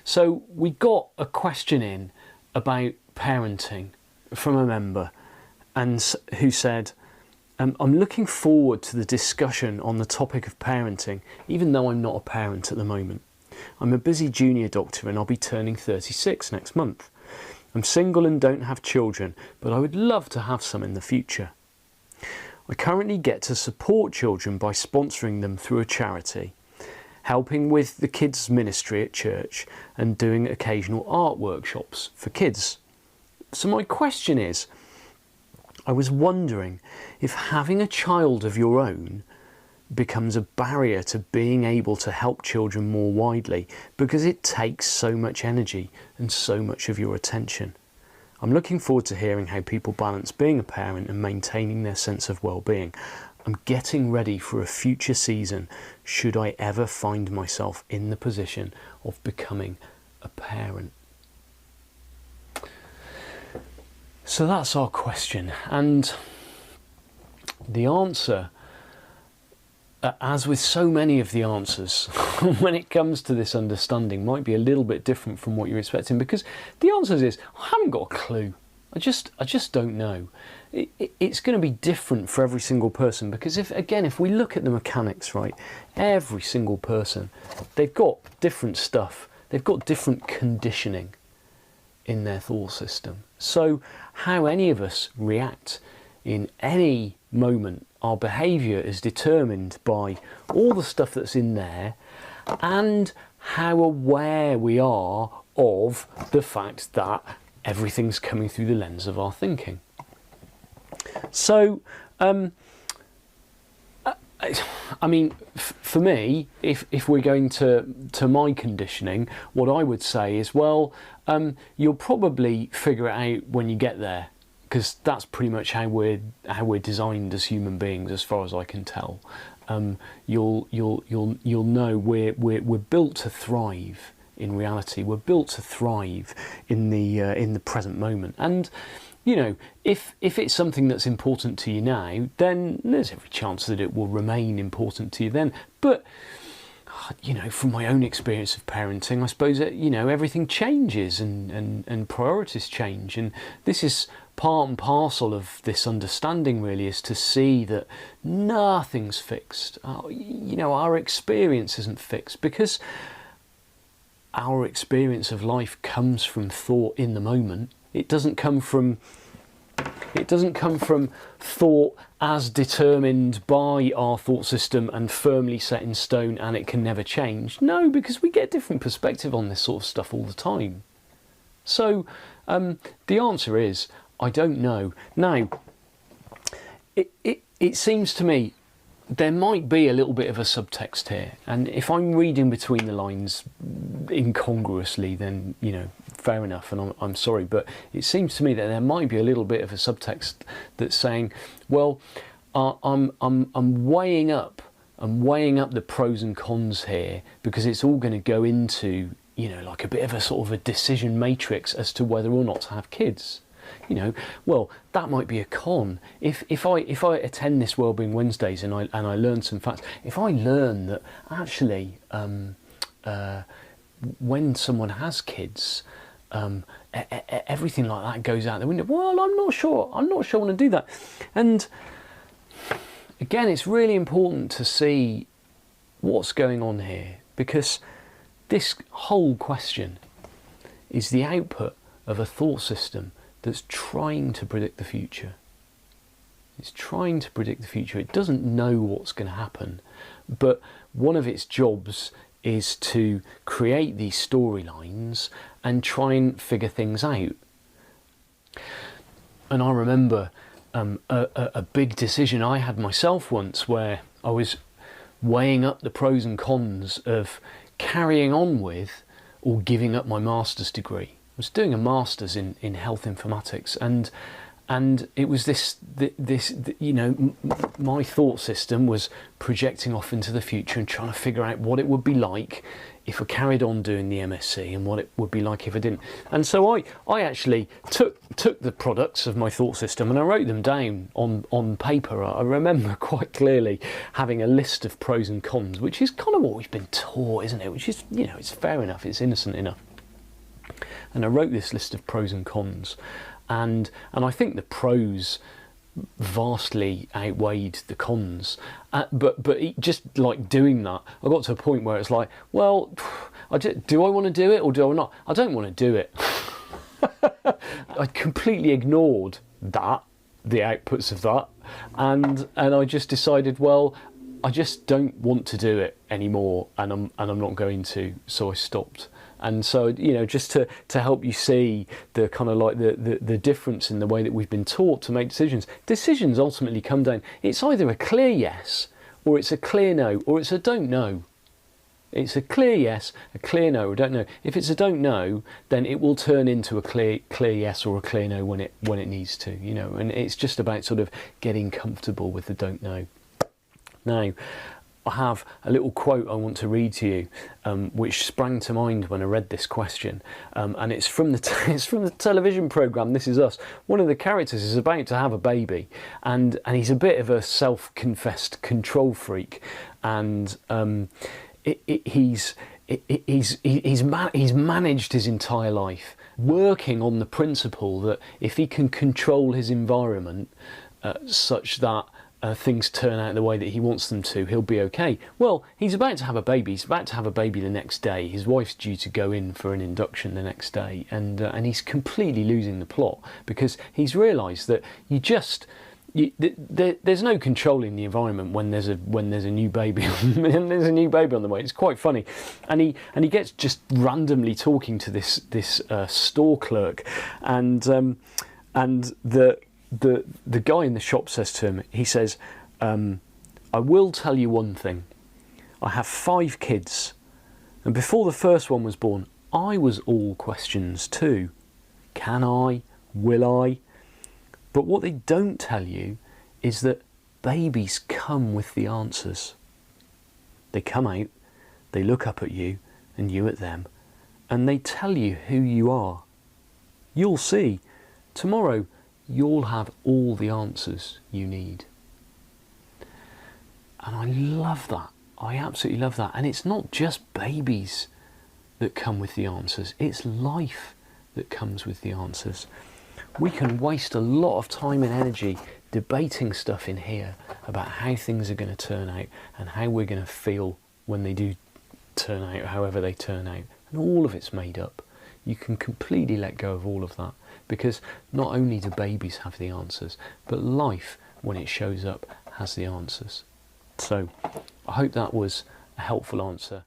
So we got a question in about parenting from a member, and who said, I'm looking forward to the discussion on the topic of parenting, even though I'm not a parent at the moment. I'm a busy junior doctor and I'll be turning 36 next month. I'm single and don't have children, but I would love to have some in the future. I currently get to support children by sponsoring them through a charity, helping with the kids' ministry at church, and doing occasional art workshops for kids. So my question is, I was wondering if having a child of your own becomes a barrier to being able to help children more widely, because it takes so much energy and so much of your attention. I'm looking forward to hearing how people balance being a parent and maintaining their sense of well-being. I'm getting ready for a future season should I ever find myself in the position of becoming a parent. So that's our question, and the answer, as with so many of the answers when it comes to this understanding, might be a little bit different from what you're expecting, because the answer is, I haven't got a clue. I just don't know. It's going to be different for every single person, because if we look at the mechanics, right, every single person, they've got different stuff. They've got different conditioning in their thought system. So how any of us react in any moment, our behaviour is determined by all the stuff that's in there and how aware we are of the fact that everything's coming through the lens of our thinking. So, I mean, for me, if we're going to my conditioning, what I would say is, well, you'll probably figure it out when you get there, because that's pretty much how we're designed as human beings, as far as I can tell. You'll know we're built to thrive. In reality, we're built to thrive in the present moment, and you know, if it's something that's important to you now, then there's every chance that it will remain important to you then. But you know, from my own experience of parenting, I suppose that, you know, everything changes and priorities change, and this is part and parcel of this understanding, really, is to see that nothing's fixed. You know, our experience isn't fixed, because our experience of life comes from thought in the moment. It doesn't come from thought as determined by our thought system and firmly set in stone, and it can never change. No, because we get different perspective on this sort of stuff all the time. So the answer is, I don't know. Now, it seems to me there might be a little bit of a subtext here, and if I'm reading between the lines incongruously, then, you know, fair enough, and I'm sorry, but it seems to me that there might be a little bit of a subtext that's saying, well, I'm weighing up the pros and cons here, because it's all going to go into, you know, like a bit of a sort of a decision matrix as to whether or not to have kids. You know, well, that might be a con. If I attend this Wellbeing Wednesdays and I learn some facts, if I learn that actually when someone has kids, everything like that goes out the window. Well, I'm not sure I want to do that. And again, it's really important to see what's going on here, because this whole question is the output of a thought system that's trying to predict the future. It's trying to predict the future. It doesn't know what's going to happen, but one of its jobs is to create these storylines and try and figure things out. And I remember a big decision I had myself once, where I was weighing up the pros and cons of carrying on with or giving up my master's degree. I was doing a master's in health informatics, and it was this you know, my thought system was projecting off into the future and trying to figure out what it would be like if I carried on doing the MSc, and what it would be like if I didn't. And so I actually took the products of my thought system and I wrote them down on paper. I remember quite clearly having a list of pros and cons, which is kind of what we've been taught, isn't it? Which is, you know, it's fair enough, it's innocent enough. and I wrote this list of pros and cons, and I think the pros vastly outweighed the cons, but just like doing that, I got to a point where it's like, well, do I want to do it or do I not? I don't want to do it. I completely ignored that, the outputs of that, and I just decided, well, I just don't want to do it anymore, and I'm not going to, so I stopped. And so, you know, just to help you see the kind of like the difference in the way that we've been taught to make decisions. Decisions ultimately come down, it's either a clear yes, or it's a clear no, or it's a don't know. It's a clear yes, a clear no, or don't know. If it's a don't know, then it will turn into a clear yes or a clear no when it needs to, you know. And it's just about sort of getting comfortable with the don't know. Now, I have a little quote I want to read to you, which sprang to mind when I read this question, and it's from the television programme This Is Us. One of the characters is about to have a baby, and he's a bit of a self-confessed control freak, and he's managed his entire life working on the principle that if he can control his environment such that things turn out the way that he wants them to, he'll be okay. Well, he's about to have a baby. He's about to have a baby the next day. His wife's due to go in for an induction the next day, and he's completely losing the plot because he's realised that there's no controlling the environment when there's a new baby and there's a new baby on the way. It's quite funny, and he gets just randomly talking to this store clerk, and the guy in the shop says to him, he says, I will tell you one thing. I have 5 kids, and before the first one was born, I was all questions too. Can I? Will I? But what they don't tell you is that babies come with the answers. They come out, they look up at you, and you at them, and they tell you who you are. You'll see. Tomorrow, you'll have all the answers you need. And I love that. I absolutely love that. And it's not just babies that come with the answers. It's life that comes with the answers. We can waste a lot of time and energy debating stuff in here about how things are going to turn out and how we're going to feel when they do turn out, however they turn out. And all of it's made up. You can completely let go of all of that, because not only do babies have the answers, but life, when it shows up, has the answers. So I hope that was a helpful answer.